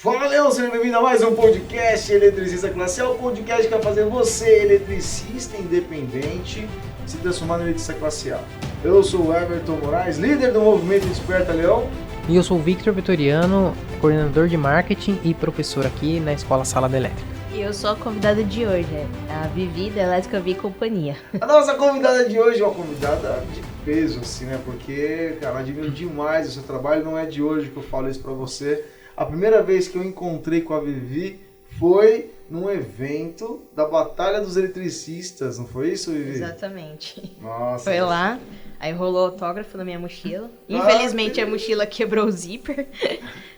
Fala, Leão, seja bem-vindo a mais um podcast Eletricista Classe A, o podcast que vai fazer você, eletricista independente, se transformar no eletricista classe A. Eu sou o Everton Moraes, líder do movimento Desperta Leão. E eu sou o Victor Vitoriano, coordenador de marketing e professor aqui na Escola Sala da Elétrica. E eu sou a convidada de hoje, a Vivi da Elétrica Vi Companhia. A nossa convidada de hoje é uma convidada de peso, assim, né? Porque, cara, eu admiro demais o seu trabalho, não é de hoje que eu falo isso pra você. A primeira vez que eu encontrei com a Vivi foi num evento da Batalha dos Eletricistas, não foi isso, Vivi? Exatamente. Nossa. Foi lá, aí rolou autógrafo na minha mochila. Infelizmente a mochila quebrou o zíper,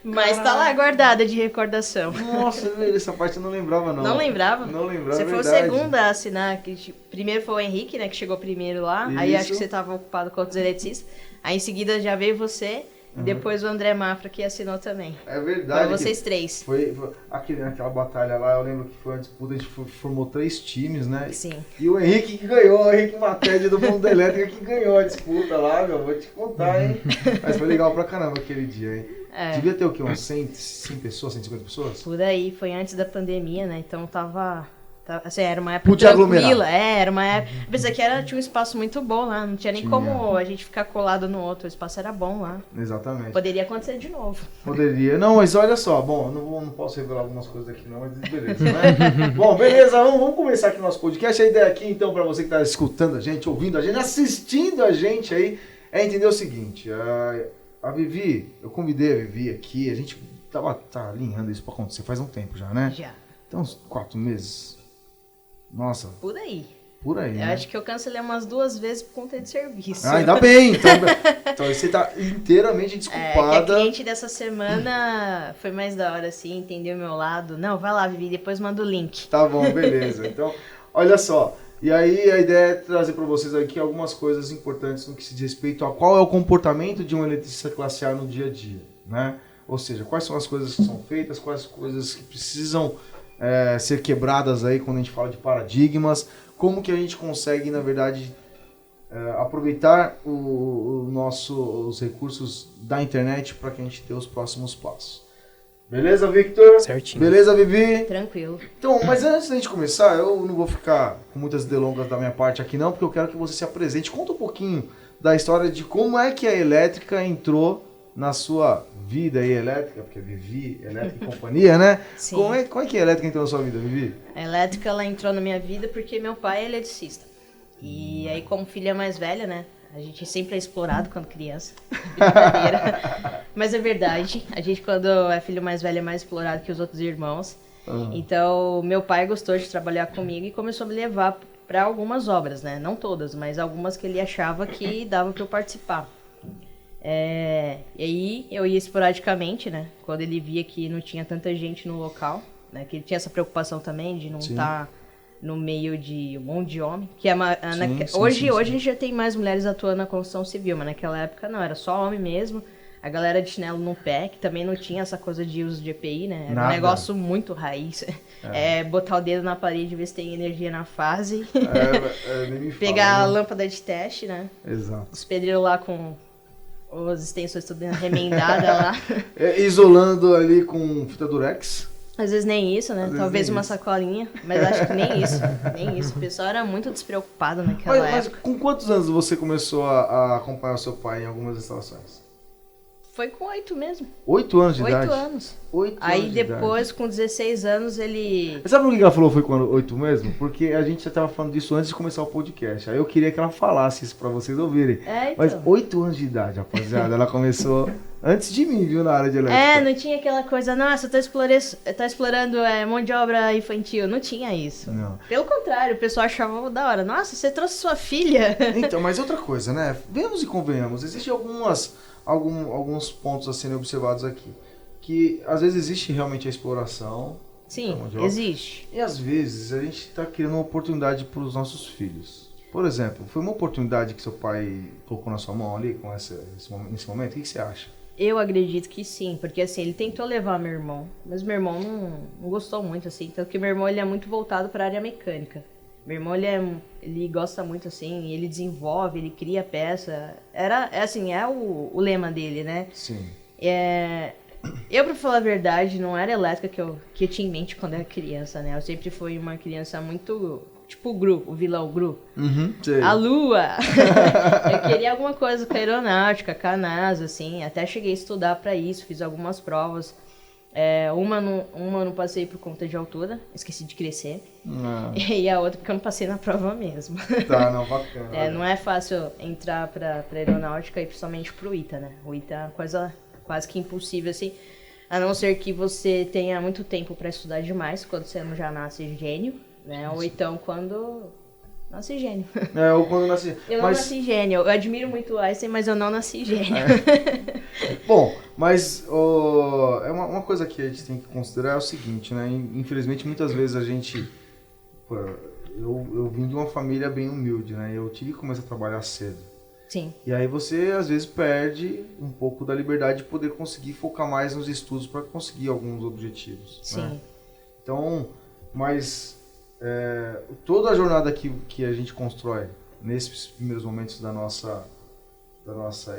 mas tá lá guardada de recordação. Nossa, essa parte eu não lembrava, não. Não lembrava? Não lembrava, Você foi o segundo a assinar, que primeiro foi o Henrique, né, que chegou primeiro lá, Isso. aí acho que você tava ocupado com outros eletricistas, aí em seguida já veio você... E depois o André Mafra que assinou também. É verdade. Pra vocês três. Foi naquela batalha lá, eu lembro que foi uma disputa, a gente formou 3 times, né? Sim. E o Henrique que ganhou, o Henrique Matede do Mundo da Elétrica que ganhou a disputa lá, meu, vou te contar, hein? Mas foi legal pra caramba aquele dia, hein? É. Devia ter o quê? Uns 100 pessoas, 150 pessoas? Por aí, foi antes da pandemia, né? Então tava assim, era uma época Podia aglomerar. tranquila. Era uma época... Pensei que tinha um espaço muito bom lá, não tinha nem como a gente ficar colado no outro, o espaço era bom lá. Exatamente. Poderia acontecer de novo. Poderia. Não, mas olha só, bom, não posso revelar algumas coisas aqui não, mas beleza, né? Bom, beleza, vamos começar aqui o nosso podcast. A ideia aqui, então, pra você que tá escutando a gente, ouvindo a gente, assistindo a gente aí, é entender o seguinte, a Vivi, eu convidei a Vivi aqui, a gente tá alinhando isso pra acontecer faz um tempo já, né? Já. Então, uns 4 meses. Nossa, Por aí. por aí, Eu né? acho que eu cancelei umas 2 vezes por conta de serviço. Ah, ainda bem, então você tá inteiramente Que a desculpada. cliente dessa semana foi mais da hora, assim, entendeu o meu lado. Não, vai lá, Vivi, depois manda o link. Tá bom, beleza. Então, olha só. E aí a ideia é trazer para vocês aqui algumas coisas importantes no que se diz respeito a qual é o comportamento de um eletricista classe A no dia a dia, né? Ou seja, quais são as coisas que são feitas, quais as coisas que precisam ser quebradas aí quando a gente fala de paradigmas, como que a gente consegue, na verdade, aproveitar os recursos da internet para que a gente tenha os próximos passos. Beleza, Victor? Certinho. Beleza, Vivi? Tranquilo. Então, mas antes da gente começar, eu não vou ficar com muitas delongas da minha parte aqui não, porque eu quero que você se apresente. Conta um pouquinho da história de como é que a elétrica entrou na sua vida aí, elétrica, porque Vivi, elétrica e companhia, né? Sim. Como é que a elétrica entrou na sua vida, Vivi? A elétrica, ela entrou na minha vida porque meu pai é eletricista. E aí, como filha mais velha, né? A gente sempre é explorado quando criança. Brincadeira. Mas é verdade. A gente, quando é filho mais velho, é mais explorado que os outros irmãos. Então, meu pai gostou de trabalhar comigo e começou a me levar para algumas obras, né? Não todas, mas algumas que ele achava que dava para eu participar. E aí, eu ia esporadicamente, né? Quando ele via que não tinha tanta gente no local, né? Que ele tinha essa preocupação também de não estar no meio de um monte de homem. Que hoje a gente já tem mais mulheres atuando na construção civil, mas naquela época não, era só homem mesmo. A galera de chinelo no pé, que também não tinha essa coisa de uso de EPI, né? Era Nada. um negócio muito raiz. Botar o dedo na parede e ver se tem energia na fase. Nem me fala, Pegar a né? lâmpada de teste, né? Exato. Os pedreiros lá com as extensões tudo remendada lá. Isolando ali com fita durex. Às vezes nem isso, né? Às vezes Talvez nem uma isso. sacolinha, mas acho que nem isso. Nem isso. O pessoal era muito despreocupado naquela Mas época. com quantos anos você começou a acompanhar o seu pai em algumas instalações? Foi com 8 mesmo. 8 anos de 8 idade? anos. 8 Aí anos de idade. depois, com 16 anos, ele... Sabe por que ela falou foi com 8 mesmo? Porque a gente já estava falando disso antes de começar o podcast. Aí eu queria que ela falasse isso pra vocês ouvirem. Então. Mas 8 anos de idade, rapaziada. Ela começou antes de mim, viu, na área de elétrica. não tinha aquela coisa, nossa, tá explorando mão de obra infantil. Não tinha isso. Não. Pelo contrário, o pessoal achava da hora. Nossa, você trouxe sua filha. Então, mas outra coisa, né? Vemos e convenhamos. Existem alguns pontos a serem observados aqui. Que às vezes existe realmente a exploração. Sim, mão de obra. existe. E às vezes a gente está criando uma oportunidade para os nossos filhos. Por exemplo, foi uma oportunidade que seu pai colocou na sua mão ali com nesse momento? O que você acha? Eu acredito que sim, porque assim, ele tentou levar meu irmão, mas meu irmão não gostou muito, assim, tanto que meu irmão ele é muito voltado para a área mecânica. Meu irmão, ele gosta muito, assim, ele desenvolve, ele cria peça. É o lema dele, né? Sim. Eu, pra falar a verdade, não era elétrica que eu tinha em mente quando era criança, né? Eu sempre fui uma criança muito... Tipo o Gru, o vilão Gru. Sei. A Lua! Eu queria alguma coisa com aeronáutica, com a NASA, assim. Até cheguei a estudar pra isso, fiz algumas provas. Uma eu não passei por conta de altura, esqueci de crescer. E a outra porque eu não passei na prova mesmo. Tá, não, bacana. Não é fácil entrar pra aeronáutica e principalmente pro ITA, né? O ITA é uma coisa quase que impossível, assim. A não ser que você tenha muito tempo pra estudar demais, quando você já nasce gênio, né? Ou então quando... Nasce gênio. Ou quando nasci. Eu não nasci gênio. Eu admiro muito o Einstein, mas eu não nasci gênio. Bom, mas é uma coisa que a gente tem que considerar é o seguinte, né? Infelizmente, muitas vezes a gente... Pô, eu vim de uma família bem humilde, né? Eu tive que começar a trabalhar cedo. Sim. E aí você, às vezes, perde um pouco da liberdade de poder conseguir focar mais nos estudos para conseguir alguns objetivos. Sim. Né? Então, mas... toda a jornada que a gente constrói nesses primeiros momentos da nossa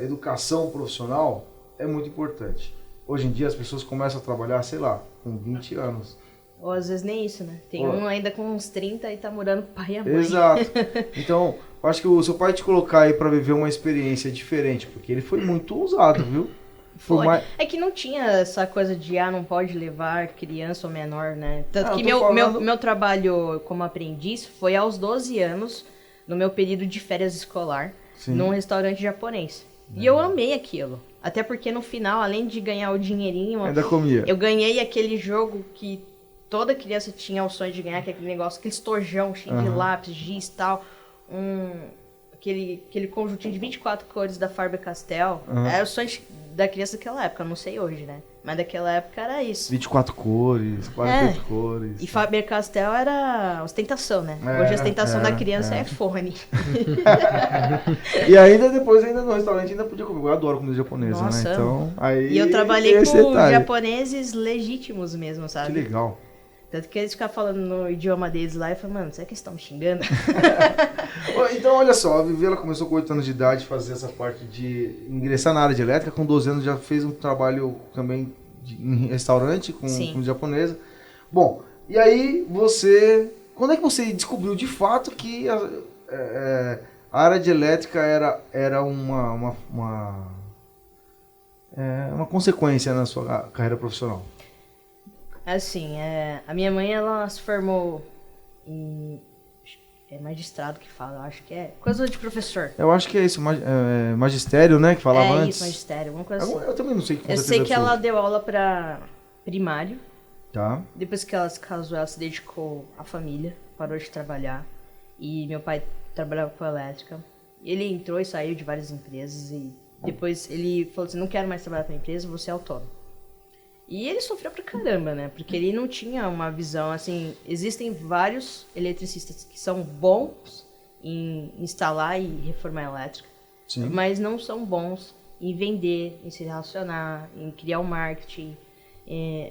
educação profissional é muito importante. Hoje em dia as pessoas começam a trabalhar, sei lá, com 20 anos. Ou às vezes nem isso, né? Tem um ainda com uns 30 e tá morando com o pai e a mãe. Exato. Então, eu acho que o seu pai te colocar aí para viver uma experiência diferente, porque ele foi muito ousado, viu? Foi. É que não tinha essa coisa de, não pode levar criança ou menor, né? Tanto que meu trabalho como aprendiz foi aos 12 anos, no meu período de férias escolar, num restaurante japonês. E eu amei aquilo. Até porque no final, além de ganhar o dinheirinho, ainda comia. Eu ganhei aquele jogo que toda criança tinha o sonho de ganhar, que é aquele negócio, aquele estojão cheio de lápis, giz e tal. Aquele conjuntinho de 24 cores da Faber-Castell. Era o sonho da criança daquela época, eu não sei hoje, né? Mas daquela época era isso. 24 cores, 48 cores. E Faber-Castell era ostentação, né? Hoje a ostentação da criança é fone. E ainda depois, no restaurante, ainda podia comer. Eu adoro comida japonesa, Nossa, né? Então, aí... E eu trabalhei com japoneses legítimos mesmo, sabe? Que legal. Tanto que eles ficam falando no idioma deles lá e falam, mano, será que eles estão me xingando? Então, olha só, a Vivi, ela começou com 8 anos de idade a fazer essa parte de ingressar na área de elétrica. Com 12 anos já fez um trabalho também em restaurante com comida japonesa. Bom, e aí você... Quando é que você descobriu de fato que a área de elétrica era uma consequência na sua carreira profissional? Assim, a minha mãe, ela se formou em... É magistrado que fala, eu acho que é coisa de professor. Eu acho que é isso, magistério, né, que falava antes. É isso, magistério, alguma coisa assim. Eu também não sei. Eu sei que ela deu aula pra primário. Tá. Depois que ela se casou, ela se dedicou à família, parou de trabalhar. E meu pai trabalhava com elétrica. Ele entrou e saiu de várias empresas e depois ele falou assim, não quero mais trabalhar com a empresa, vou ser autônomo. E ele sofreu pra caramba, né? Porque ele não tinha uma visão, assim... Existem vários eletricistas que são bons em instalar e reformar elétrica. Sim. Mas não são bons em vender, em se relacionar, em criar um marketing.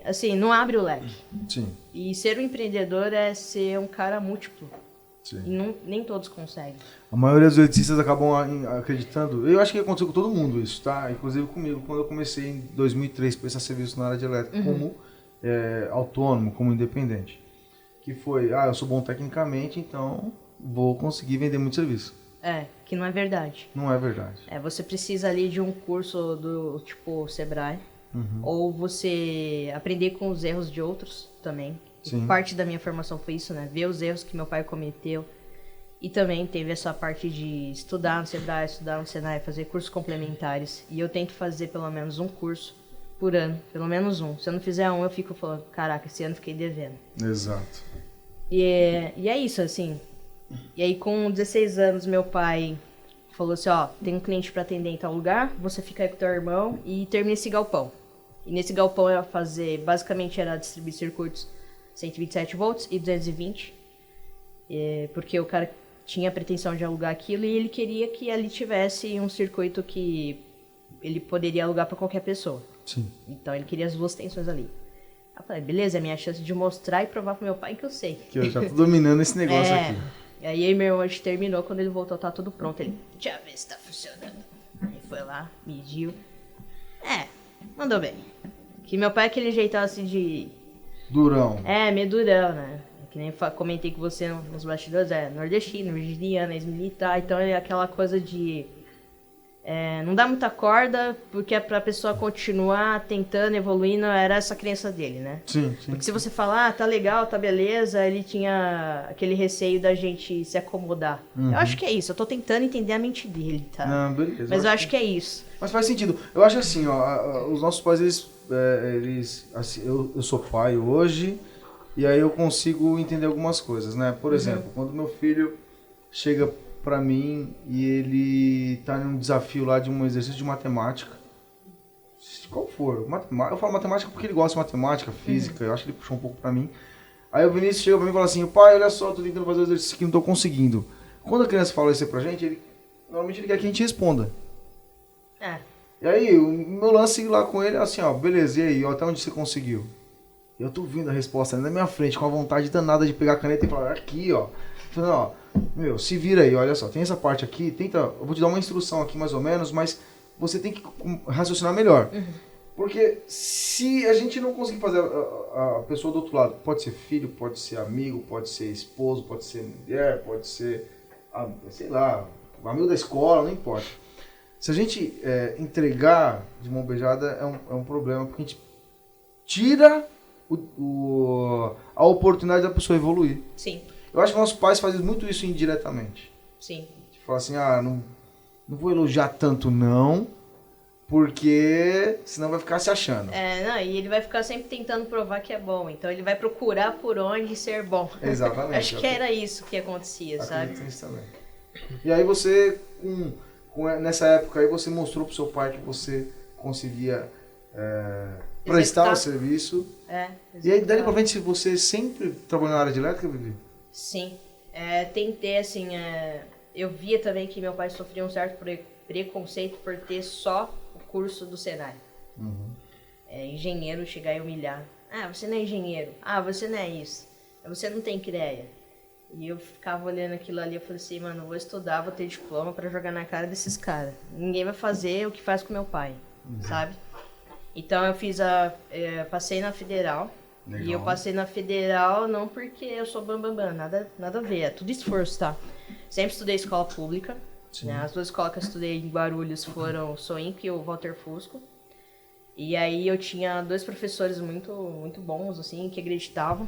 Assim, não abre o leque. Sim. E ser um empreendedor é ser um cara múltiplo. Sim. E nem todos conseguem. A maioria dos eletricistas acabam acreditando... Eu acho que aconteceu com todo mundo isso, tá? Inclusive comigo, quando eu comecei em 2003 a prestar serviço na área de elétrica como autônomo, como independente. Que foi, eu sou bom tecnicamente, então vou conseguir vender muito serviço. Que não é verdade. Não é verdade. Você precisa ali de um curso do tipo Sebrae. Ou você aprender com os erros de outros também. Sim. Parte da minha formação foi isso, né? Ver os erros que meu pai cometeu. E também teve essa parte de estudar no Sebrae, estudar no Senai, fazer cursos complementares. E eu tento fazer pelo menos um curso por ano. Pelo menos um. Se eu não fizer um, eu fico falando, caraca, esse ano fiquei devendo. Exato. E é isso, assim. E aí com 16 anos, meu pai falou assim, tem um cliente para atender em tal lugar, você fica aí com teu irmão e termina esse galpão. E nesse galpão eu ia fazer, basicamente era distribuir circuitos 127 volts e 220, porque o cara tinha a pretensão de alugar aquilo e ele queria que ali tivesse um circuito que ele poderia alugar para qualquer pessoa. Sim. Então ele queria as duas tensões ali. Eu falei, beleza, é a minha chance de mostrar e provar pro meu pai que eu sei. Que eu já tô dominando esse negócio aqui. Aí meu irmão, a gente terminou, quando ele voltou, tá tudo pronto. Ele, deixa eu ver se tá funcionando. Aí foi lá, mediu. Mandou bem. Que meu pai é aquele jeitão assim de... Durão. Meio durão, né? Que nem comentei com você nos bastidores, nordestino, virginiano, ex-militar, então é aquela coisa de... não dá muita corda, porque é pra pessoa continuar tentando, evoluindo, era essa crença dele, né? Sim. Porque se você falar, tá legal, tá beleza, ele tinha aquele receio da gente se acomodar. Eu acho que é isso, eu tô tentando entender a mente dele, tá? Não, beleza. Mas eu acho que é isso. Mas faz sentido. Eu acho assim, ó, os nossos pais, eles assim, eu sou pai hoje, e aí eu consigo entender algumas coisas, né? Por exemplo, quando meu filho chega pra mim e ele tá num desafio lá de um exercício de matemática, qual for, eu falo matemática porque ele gosta de matemática, física, eu acho que ele puxou um pouco pra mim. Aí o Vinícius chega pra mim e fala assim, pai, olha só, tô tentando fazer o exercício que não tô conseguindo. Quando a criança fala isso pra gente, normalmente ele quer que a gente responda. E aí, o meu lance lá com ele é assim, ó, beleza, e aí, ó, até onde você conseguiu? Eu tô vendo a resposta ali na minha frente, com a vontade danada de pegar a caneta e falar, aqui, ó. Falando, ó, meu, se vira aí, olha só, tem essa parte aqui, tenta, eu vou te dar uma instrução aqui mais ou menos, mas você tem que raciocinar melhor. Porque se a gente não conseguir fazer a pessoa do outro lado, pode ser filho, pode ser amigo, pode ser esposo, pode ser mulher, pode ser, sei lá, amigo da escola, não importa. Se a gente entregar de mão beijada é um problema, porque a gente tira a oportunidade da pessoa evoluir. Sim. Eu acho que nossos pais fazem muito isso indiretamente. Sim. Tipo assim, não vou elogiar tanto não, porque senão vai ficar se achando. E ele vai ficar sempre tentando provar que é bom. Então ele vai procurar por onde ser bom. Exatamente. Acho que era isso que acontecia, sabe? Isso também. E aí você, nessa época aí, você mostrou pro seu pai que você conseguia prestar o serviço. E aí, dali pra frente, você sempre trabalhou na área de elétrica, Vivi? Sim. Tentei, assim, eu via também que meu pai sofria um certo preconceito por ter só o curso do Senai. Engenheiro chegar e humilhar. Você não é engenheiro. Você não é isso. Você não tem ideia. E eu ficava olhando aquilo ali, eu falei assim, mano, eu vou estudar, vou ter diploma pra jogar na cara desses caras. Ninguém vai fazer o que faz com meu pai, sabe? Então eu passei na Federal. Legal. E eu passei na Federal não porque eu sou bambambam, nada a ver, é tudo esforço, tá? Sempre estudei escola pública, né? As duas escolas que eu estudei em Guarulhos foram o Soinc e o Walter Fusco. E aí eu tinha dois professores muito, muito bons, assim, que acreditavam.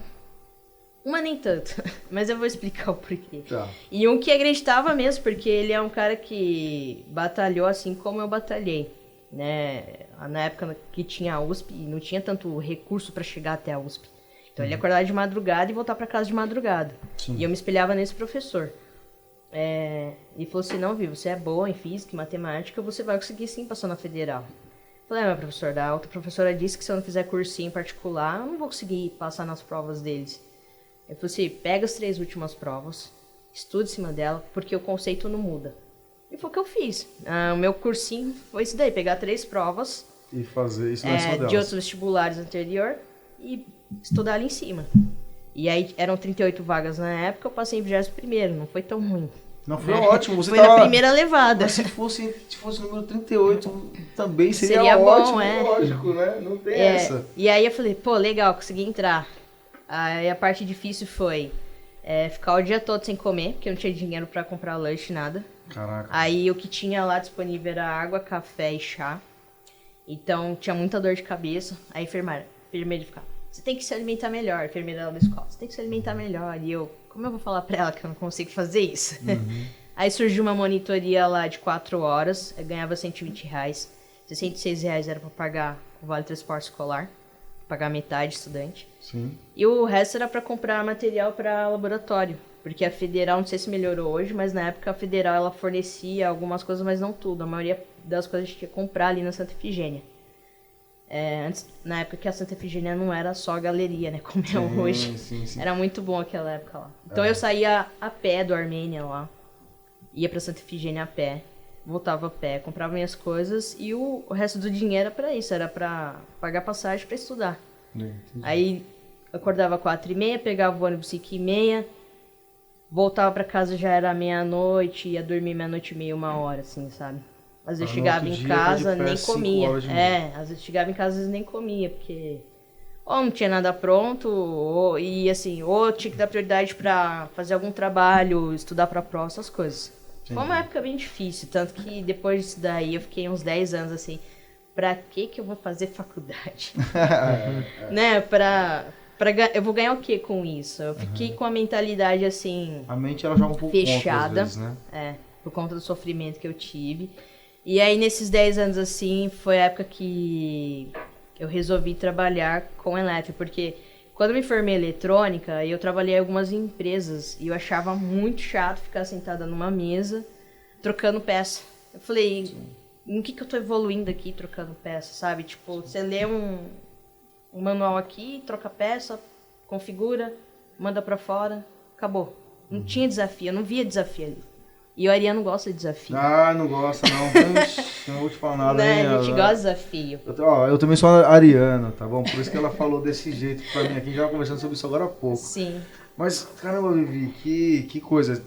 Uma nem tanto, mas eu vou explicar o porquê. Tá. E um que acreditava mesmo, porque ele é um cara que batalhou assim como eu batalhei, né? Na época que tinha a USP, não tinha tanto recurso para chegar até a USP. Então ele acordava de madrugada e voltava para casa de madrugada. Sim. E eu me espelhava nesse professor. E falou assim, não, Vi, você é boa em física e matemática, você vai conseguir sim passar na Federal. Eu falei, meu professor, da outra professora disse que se eu não fizer cursinho em particular, eu não vou conseguir passar nas provas deles. Eu falei assim, pega as 3 últimas provas, estuda em cima dela, porque o conceito não muda. E foi o que eu fiz. O meu cursinho foi isso daí, pegar 3 provas. E fazer isso na cima delas. De outros vestibulares anterior e estudar ali em cima. E aí eram 38 vagas na época, eu passei em 21º, não foi tão ruim. Não, foi ótimo. Você foi na primeira levada. Mas se fosse o número 38, também seria ótimo, bom, lógico, né? Não tem essa. E aí eu falei, pô, legal, consegui entrar. Aí a parte difícil foi ficar o dia todo sem comer, porque eu não tinha dinheiro pra comprar lanche, nada. Caraca. Aí o que tinha lá disponível era água, café e chá. Então tinha muita dor de cabeça. Aí a enfermeira ficava, você tem que se alimentar melhor, a enfermeira da escola, você tem que se alimentar melhor. E eu, como eu vou falar pra ela que eu não consigo fazer isso? Aí surgiu uma monitoria lá de 4 horas, eu ganhava R$120. R$66 era pra pagar o vale transporte escolar, pagar metade estudante. Sim. E o resto era para comprar material para laboratório, porque a Federal, não sei se melhorou hoje, mas na época a Federal ela fornecia algumas coisas, mas não tudo. A maioria das coisas a gente tinha que comprar ali na Santa Efigênia. Antes, na época que a Santa Efigênia não era só a galeria, né, como é hoje. Sim. Era muito bom aquela época lá. Então eu saía a pé do Armênia lá, ia para Santa Efigênia a pé, voltava a pé, comprava minhas coisas e o resto do dinheiro era para isso, era para pagar passagem para estudar. Aí acordava 4h30, pegava o ônibus 5h30, voltava pra casa, já era 00:30, ia dormir 00:30, 1h, assim, sabe? Às vezes No chegava outro em dia, tá casa, de pé nem 5 comia. horas de novo. Às vezes chegava em casa, às vezes nem comia, porque ou não tinha nada pronto, ou tinha que dar prioridade pra fazer algum trabalho, estudar pra prova, essas coisas. Foi uma época bem difícil, tanto que depois disso daí eu fiquei uns 10 anos assim, pra que eu vou fazer faculdade? Né, eu vou ganhar o que com isso? Eu fiquei com a mentalidade assim, A mente ela joga um pouco fechada, contra às vezes, né? por conta do sofrimento que eu tive. E aí nesses 10 anos assim, foi a época que eu resolvi trabalhar com elétrica, porque quando eu me formei em eletrônica, eu trabalhei em algumas empresas e eu achava muito chato ficar sentada numa mesa trocando peça. Eu falei, no que eu tô evoluindo aqui trocando peça, sabe? Tipo, você lê um manual aqui, troca peça, configura, manda pra fora, acabou. Não tinha desafio, eu não via desafio ali. E o Ariano gosta de desafio. Ah, não gosta não. Ixi, não vou te falar nada, Né? hein? A gente gosta de desafio. Eu também sou ariano, tá bom? Por isso que ela falou desse jeito pra mim aqui. A gente tava conversando sobre isso agora há pouco. Sim. Mas, caramba, Vivi, que coisa.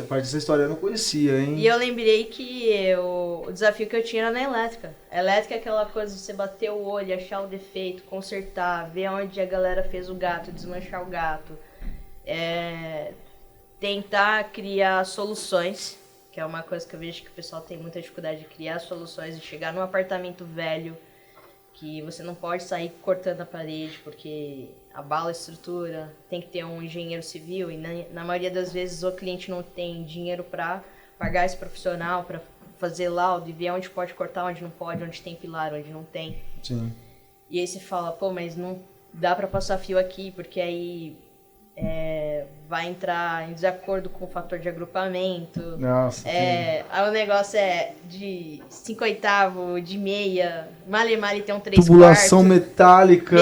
Parte dessa história eu não conhecia, hein? E eu lembrei que o desafio que eu tinha era na elétrica. A elétrica é aquela coisa de você bater o olho, achar o defeito, consertar, ver onde a galera fez o gato, desmanchar o gato. Tentar criar soluções, que é uma coisa que eu vejo que o pessoal tem muita dificuldade de criar soluções, de chegar num apartamento velho, que você não pode sair cortando a parede, porque abala a estrutura, tem que ter um engenheiro civil, e na maioria das vezes o cliente não tem dinheiro para pagar esse profissional, para fazer laudo e ver onde pode cortar, onde não pode, onde tem pilar, onde não tem. Sim. E aí você fala, pô, mas não dá para passar fio aqui, porque aí vai entrar em desacordo com o fator de agrupamento. Nossa. Aí o negócio é de 5/8, de meia, male tem um 3/4. Tubulação metálica.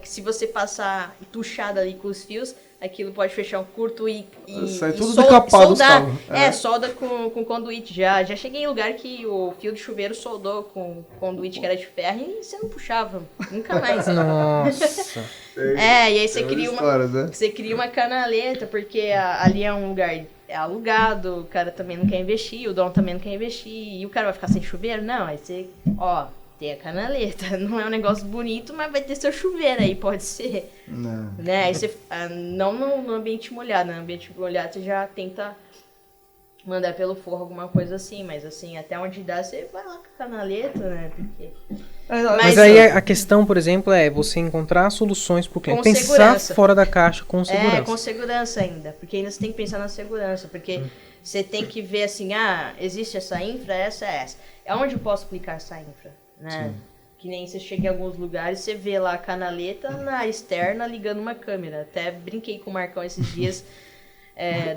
Que se você passar e tuchar ali com os fios, aquilo pode fechar um curto e sai tudo decapado os cabos. Solda com conduíte. Já cheguei em lugar que o fio de chuveiro soldou com conduíte que era de ferro e você não puxava. Nunca mais. Nossa. E aí você cria né? uma canaleta, porque ali é um lugar alugado, o cara também não quer investir, o dono também não quer investir, e o cara vai ficar sem chuveiro? Não, aí você, tem a canaleta, não é um negócio bonito, mas vai ter seu chuveiro aí, pode ser. Não. Né? Aí você, não no ambiente molhado, no ambiente molhado você já tenta mandar pelo forro alguma coisa assim, mas assim, até onde dá, você vai lá com a canaleta, né? Porque... Mas aí a questão, por exemplo, é você encontrar soluções para o cliente. Pensar segurança. Fora da caixa com segurança. Com segurança ainda, porque ainda você tem que pensar na segurança, porque você tem que ver assim, existe essa infra, essa é essa. Onde eu posso aplicar essa infra? Né? Que nem você chega em alguns lugares, você vê lá a canaleta na área externa ligando uma câmera. Até brinquei com o Marcão esses dias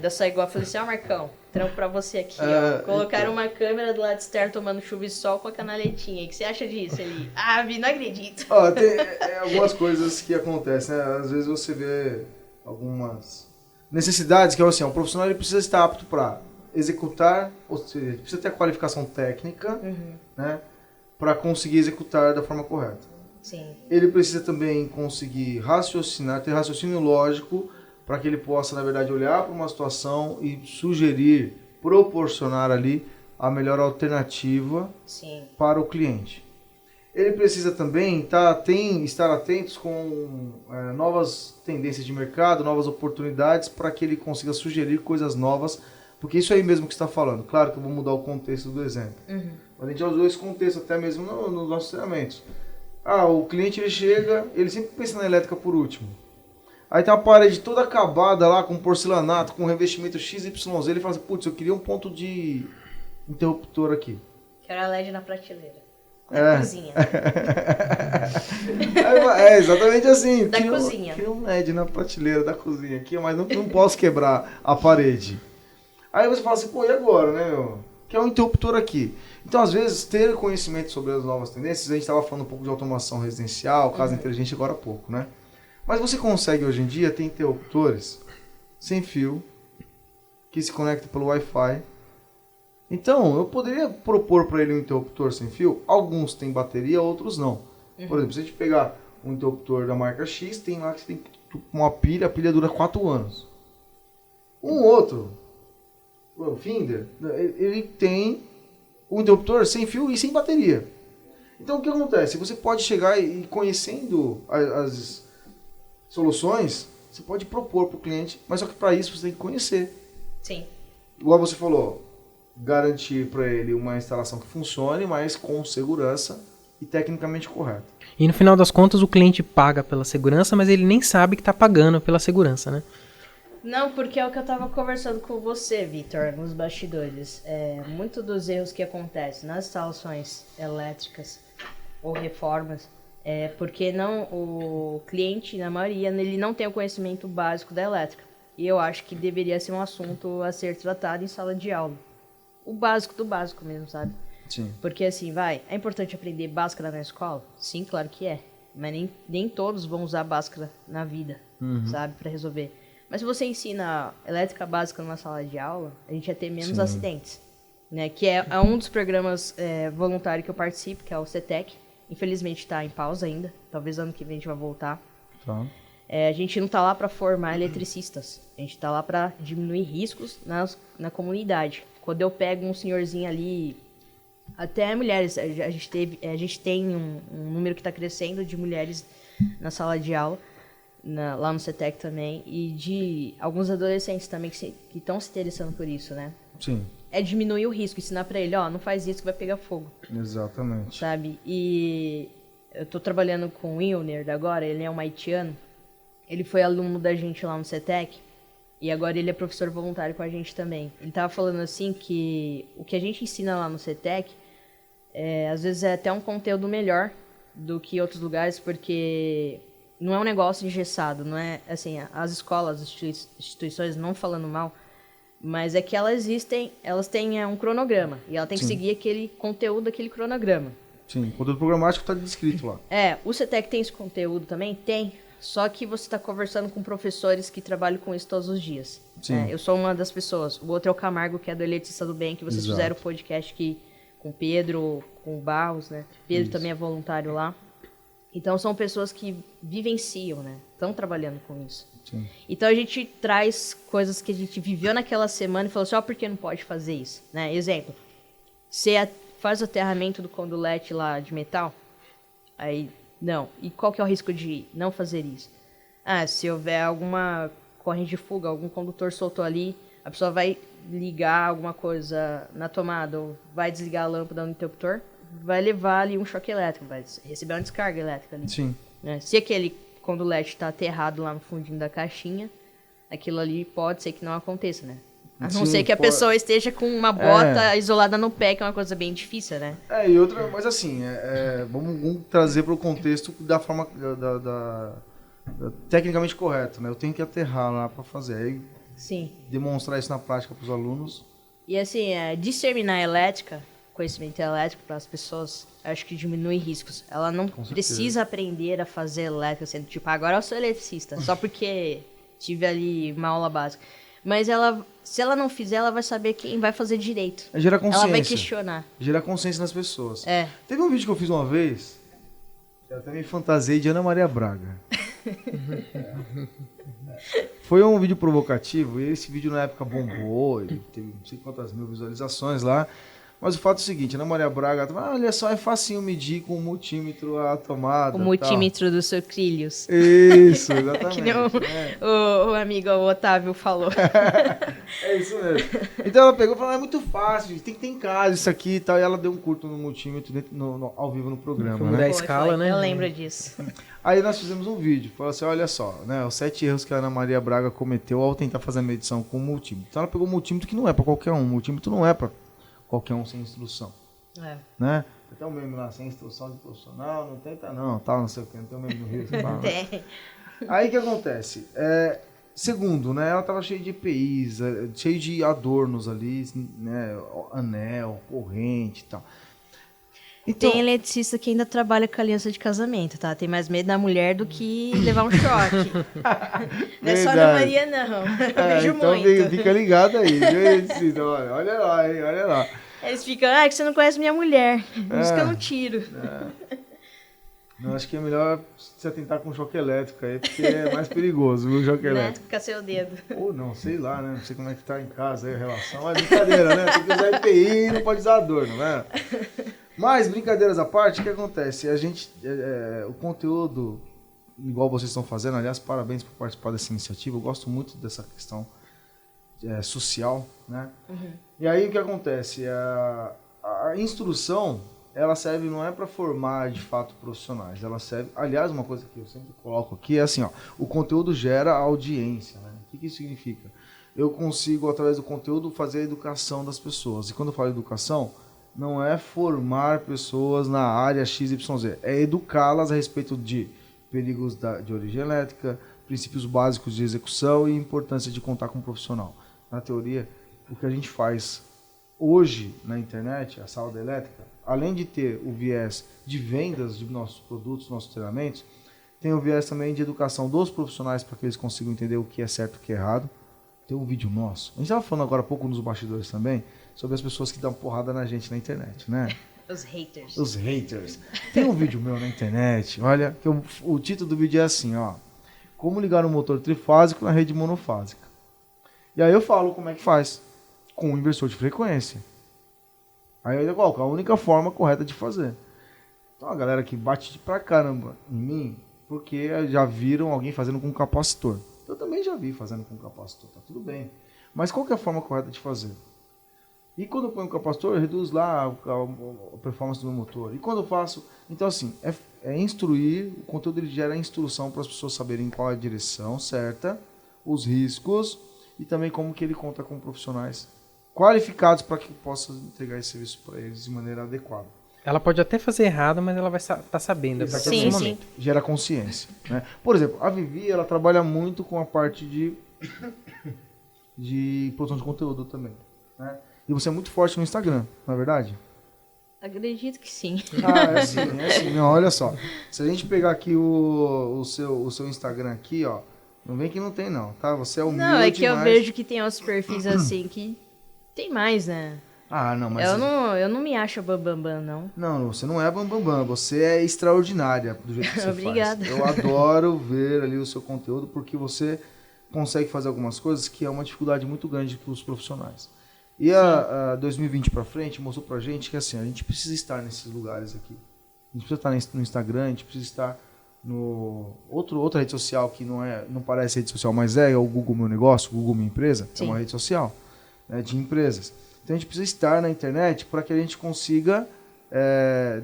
da Saigó. Falei assim, Marcão, trampo pra você aqui. Colocaram uma câmera do lado externo tomando chuva e sol com a canaletinha. O que você acha disso? Ele, Vi, não acredito. Tem algumas coisas que acontecem, né? Às vezes você vê algumas necessidades que é assim, o profissional ele precisa estar apto para executar, ou seja, precisa ter a qualificação técnica, né? Para conseguir executar da forma correta. Sim. Ele precisa também conseguir raciocinar, ter raciocínio lógico, para que ele possa, na verdade, olhar para uma situação e sugerir, proporcionar ali a melhor alternativa para o cliente. Ele precisa também estar atentos com novas tendências de mercado, novas oportunidades, para que ele consiga sugerir coisas novas, porque isso aí mesmo que você está falando. Claro que eu vou mudar o contexto do exemplo. Mas a gente já usou esse contexto até mesmo nos nossos treinamentos. O cliente ele chega, ele sempre pensa na elétrica por último. Aí tem uma parede toda acabada lá, com porcelanato, com revestimento XYZ. Ele fala assim, putz, eu queria um ponto de interruptor aqui. Quero a LED na prateleira. Da cozinha. Exatamente assim. Da cozinha. Queria um LED na prateleira da cozinha aqui, mas não posso quebrar a parede. Aí você fala assim, e agora, né, meu? Que é um interruptor aqui. Então, às vezes, ter conhecimento sobre as novas tendências, a gente estava falando um pouco de automação residencial, casa inteligente agora há pouco, né? Mas você consegue, hoje em dia, ter interruptores sem fio, que se conectam pelo Wi-Fi. Então, eu poderia propor para ele um interruptor sem fio. Alguns têm bateria, outros não. Por exemplo, se a gente pegar um interruptor da marca X, tem lá que você tem uma pilha, a pilha dura 4 anos. Um outro, o Finder, ele tem o interruptor sem fio e sem bateria. Então o que acontece? Você pode chegar e conhecendo as soluções, você pode propor para o cliente, mas só que para isso você tem que conhecer. Sim. Igual você falou, garantir para ele uma instalação que funcione, mas com segurança e tecnicamente correta. E no final das contas o cliente paga pela segurança, mas ele nem sabe que está pagando pela segurança, né? Não, porque é o que eu estava conversando com você, Vitor, nos bastidores. Muito dos erros que acontecem nas instalações elétricas ou reformas é porque o cliente, na maioria, ele não tem o conhecimento básico da elétrica. E eu acho que deveria ser um assunto a ser tratado em sala de aula. O básico do básico mesmo, sabe? Sim. Porque assim, é importante aprender Bhaskara na escola? Sim, claro que é. Mas nem todos vão usar Bhaskara na vida, sabe? Para resolver. Mas se você ensina elétrica básica numa sala de aula, a gente ia ter menos acidentes. Né? Que é um dos programas voluntários que eu participo, que é o CETEC. Infelizmente está em pausa ainda. Talvez ano que vem a gente vai voltar. Tá. A gente não está lá para formar eletricistas. A gente está lá para diminuir riscos na comunidade. Quando eu pego um senhorzinho ali, até mulheres, a gente tem um número que está crescendo de mulheres na sala de aula, lá no CETEC também, e de alguns adolescentes também que estão se interessando por isso, né? Sim. É diminuir o risco, ensinar para ele, não faz isso que vai pegar fogo. Exatamente. Sabe? E eu tô trabalhando com o Wilner agora, ele é um haitiano. Ele foi aluno da gente lá no CETEC e agora ele é professor voluntário com a gente também. Ele tava falando assim que o que a gente ensina lá no CETEC às vezes é até um conteúdo melhor do que outros lugares, porque não é um negócio engessado, não é assim, as escolas, as instituições, não falando mal, mas é que elas têm um cronograma e ela tem que seguir aquele conteúdo daquele cronograma. Sim, o conteúdo programático está descrito lá. O CETEC tem esse conteúdo também? Tem. Só que você está conversando com professores que trabalham com isso todos os dias. Sim. Eu sou uma das pessoas. O outro é o Camargo, que é do Eletricista do Bem, que vocês Exato. fizeram o podcast aqui com o Pedro, com o Barros, né? Pedro também é voluntário lá. Então são pessoas que vivenciam, né? Estão trabalhando com isso. Sim. Então a gente traz coisas que a gente viveu naquela semana e falou assim, por que não pode fazer isso? Né? Exemplo, você faz o aterramento do condulete lá de metal, aí não. E qual que é o risco de não fazer isso? Se houver alguma corrente de fuga, algum condutor soltou ali, a pessoa vai ligar alguma coisa na tomada ou vai desligar a lâmpada no interruptor, vai levar ali um choque elétrico, vai receber uma descarga elétrica ali. Sim. Né? Se aquele condulete está aterrado lá no fundinho da caixinha, aquilo ali pode ser que não aconteça, né? A não ser que a pessoa esteja com uma bota isolada no pé, que é uma coisa bem difícil, né? E outra, mas assim, vamos trazer para o contexto da forma tecnicamente correto, né? Eu tenho que aterrar lá para fazer. Aí, sim. Demonstrar isso na prática para os alunos. E assim, disseminar elétrica, conhecimento elétrico para as pessoas, acho que diminui riscos. Ela não precisa aprender a fazer elétrica, sendo tipo, agora eu sou eletricista, só porque tive ali uma aula básica. Mas se ela não fizer, ela vai saber quem vai fazer direito. Gerar consciência. Ela vai questionar. Gerar consciência nas pessoas. Teve um vídeo que eu fiz uma vez, eu até me fantasiei de Ana Maria Braga. Foi um vídeo provocativo, e esse vídeo na época bombou, ele teve não sei quantas mil visualizações lá. Mas o fato é o seguinte, Ana Maria Braga, olha só, é facinho medir com o multímetro a tomada. O multímetro dos sucrilhos. Isso, exatamente. Que nem o amigo o Otávio falou. É isso mesmo. Então ela pegou e falou, é muito fácil, tem que ter em casa isso aqui e tal. E ela deu um curto no multímetro ao vivo no programa, né? Da escala, né? Eu lembro disso. Aí nós fizemos um vídeo, falou assim, olha só, né, os 7 erros que a Ana Maria Braga cometeu ao tentar fazer a medição com o multímetro. Então ela pegou um multímetro que não é para qualquer um, multímetro não é para qualquer um sem instrução. Né? Tem um meme lá, sem instrução de profissional, não tenta não, tal, não sei o que, não tem um meme no Rio. Né? Aí o que acontece? Segundo, né, ela estava cheia de EPIs, cheia de adornos ali, né, anel, corrente e tal. Então, tem eletricista que ainda trabalha com aliança de casamento, tá? Tem mais medo da mulher do que levar um choque. Não é só Ana Maria, não. Eu vejo então muito. Fica ligado aí, viu? Olha lá, hein? Olha lá. Eles ficam, que você não conhece minha mulher. Por isso que eu não tiro. Não, acho que é melhor se atentar com choque elétrico aí, porque é mais perigoso, viu, o choque Né? elétrico. Fica seu dedo. Ou não, sei lá, né? Não sei como é que tá em casa aí a relação, mas brincadeira, né? Tem que usar EPI e não pode usar adorno, né? Mas, brincadeiras à parte, o que acontece? A gente, o conteúdo, igual vocês estão fazendo, aliás, parabéns por participar dessa iniciativa, eu gosto muito dessa questão social, né? Uhum. E aí o que acontece? A instrução, ela serve não é para formar de fato profissionais, ela serve, aliás, uma coisa que eu sempre coloco aqui é assim, ó, o conteúdo gera audiência, né? O que isso significa? Eu consigo, através do conteúdo, fazer a educação das pessoas. E quando eu falo educação, não é formar pessoas na área XYZ, é educá-las a respeito de perigos de origem elétrica, princípios básicos de execução e importância de contar com um profissional. Na teoria, o que a gente faz hoje na internet, a sala da elétrica, além de ter o viés de vendas de nossos produtos, nossos treinamentos, tem o viés também de educação dos profissionais para que eles consigam entender o que é certo e o que é errado. Tem um vídeo nosso. A gente estava falando agora há pouco nos bastidores também, sobre as pessoas que dão porrada na gente na internet, né? Os haters. Os haters. Tem um vídeo meu na internet, olha, que o título do vídeo é assim, ó. Como ligar um motor trifásico na rede monofásica. E aí eu falo como é que faz. Com um inversor de frequência. Aí eu coloco a única forma correta de fazer. Então a galera que bate pra caramba em mim, porque já viram alguém fazendo com capacitor. Eu também já vi fazendo com capacitor, tá tudo bem. Mas qual que é a forma correta de fazer? E quando eu ponho o capacitor, eu reduzo lá a performance do meu motor. E quando eu faço... Então, assim, é instruir, o conteúdo ele gera instrução para as pessoas saberem qual é a direção certa, os riscos e também como que ele conta com profissionais qualificados para que possa entregar esse serviço para eles de maneira adequada. Ela pode até fazer errado, mas ela vai estar sabendo a partir desse momento. Gera consciência. Né? Por exemplo, a Vivi, ela trabalha muito com a parte de produção de conteúdo também, né? E você é muito forte no Instagram, não é verdade? Acredito que sim. Ah, é assim. Não, olha só. Se a gente pegar aqui o seu Instagram aqui, ó, não vem que não tem não, tá? Você é humilde. Não, é que eu vejo que tem outros perfis assim que tem mais, né? Ah, não, mas... Eu não me acho bambambam, não. Não, você não é bambambam, você é extraordinária do jeito que você Obrigada. faz. Eu adoro ver ali o seu conteúdo porque você consegue fazer algumas coisas que é uma dificuldade muito grande para os profissionais. E a 2020 para frente mostrou pra gente que assim, a gente precisa estar nesses lugares aqui. A gente precisa estar no Instagram, a gente precisa estar no outra rede social que não parece rede social, mas é o Google Meu Negócio, o Google Minha Empresa, é uma rede social, né, de empresas. Então a gente precisa estar na internet para que a gente consiga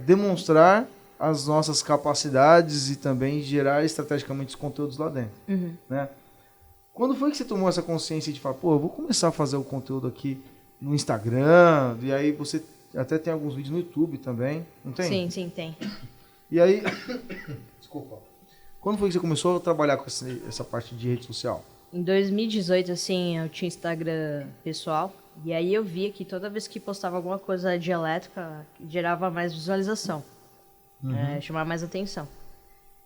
demonstrar as nossas capacidades e também gerar estrategicamente os conteúdos lá dentro. Uhum. Né? Quando foi que você tomou essa consciência de falar, pô, eu vou começar a fazer o conteúdo aqui no Instagram, e aí você até tem alguns vídeos no YouTube também, não tem? Sim, tem. E aí, desculpa, quando foi que você começou a trabalhar com essa parte de rede social? Em 2018, assim, eu tinha Instagram pessoal, e aí eu via que toda vez que postava alguma coisa de elétrica, gerava mais visualização, chamava mais atenção.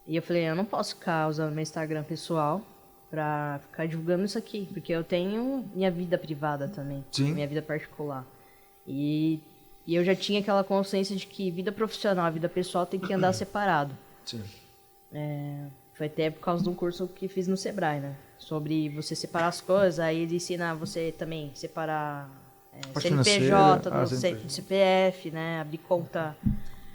E eu falei, eu não posso ficar usando meu Instagram pessoal pra ficar divulgando isso aqui, porque eu tenho minha vida privada também, minha vida particular. E eu já tinha aquela consciência de que vida profissional e vida pessoal tem que andar separado. Sim. Foi até por causa de um curso que fiz no Sebrae, né? Sobre você separar as coisas, aí ele ensina você também separar CNPJ do CPF, né? Abrir conta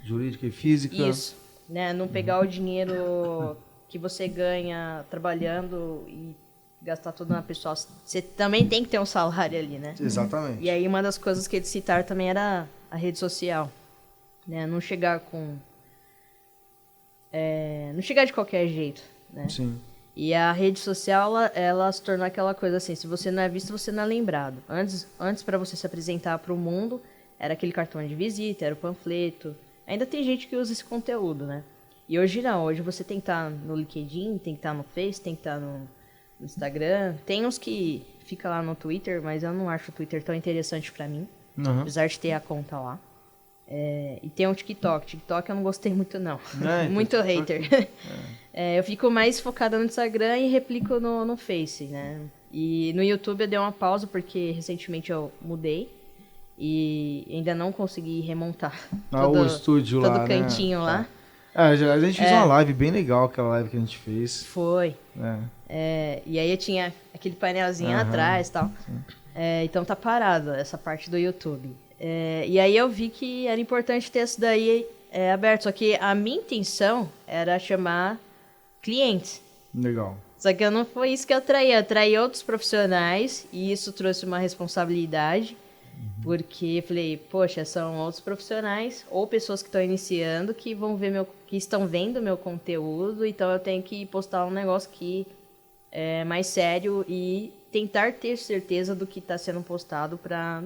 jurídica e física. Isso, né? Não pegar o dinheiro que você ganha trabalhando e gastar tudo na pessoa. Você também tem que ter um salário ali, né? Exatamente. E aí uma das coisas que eles citaram também era a rede social, né? Não chegar com... não chegar de qualquer jeito, né? Sim. E a rede social, ela se tornou aquela coisa assim, se você não é visto, você não é lembrado. Antes para você se apresentar para o mundo, era aquele cartão de visita, era o panfleto. Ainda tem gente que usa esse conteúdo, né? E hoje não, hoje você tem que estar no LinkedIn, tem que estar no Face, tem que estar no Instagram. Tem uns que fica lá no Twitter, mas eu não acho o Twitter tão interessante pra mim, apesar de ter a conta lá. E tem o TikTok. TikTok eu não gostei muito, não. Muito hater. Eu fico mais focada no Instagram e replico no Face, né? E no YouTube eu dei uma pausa porque recentemente eu mudei e ainda não consegui remontar o estúdio lá, todo cantinho lá. A gente fez uma live bem legal, aquela live que a gente fez. Foi. É. E aí eu tinha aquele painelzinho atrás e tal. Então tá parado essa parte do YouTube. E aí eu vi que era importante ter isso daí aberto. Só que a minha intenção era chamar clientes. Legal. Só que não foi isso que eu atraí. Eu atraí outros profissionais e isso trouxe uma responsabilidade. Porque eu falei, poxa, são outros profissionais ou pessoas que estão iniciando que vão ver que estão vendo meu conteúdo, então eu tenho que postar um negócio que é mais sério e tentar ter certeza do que está sendo postado para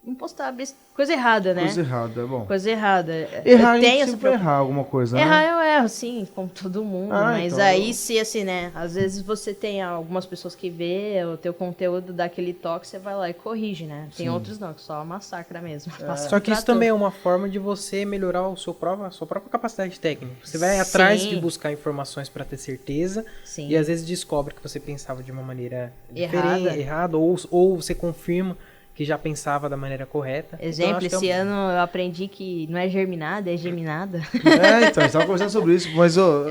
não postar coisa errada, né? Coisa errada, é bom. Coisa errada. Errar, eu tenho a gente essa sempre vai errar alguma coisa, né? Errar eu erro, sim, como todo mundo. Mas então aí, se assim, né? Às vezes você tem algumas pessoas que vê o teu conteúdo, dá aquele toque, você vai lá e corrige, né? Tem outros não, que só massacra mesmo. Só que isso também é uma forma de você melhorar a sua própria capacidade técnica. Você vai atrás de buscar informações para ter certeza e às vezes descobre que você pensava de uma maneira diferente, errada, ou você confirma que já pensava da maneira correta. Exemplo, então, esse ano eu aprendi que não é germinada, é geminada. Então, a gente estava conversando sobre isso, mas eu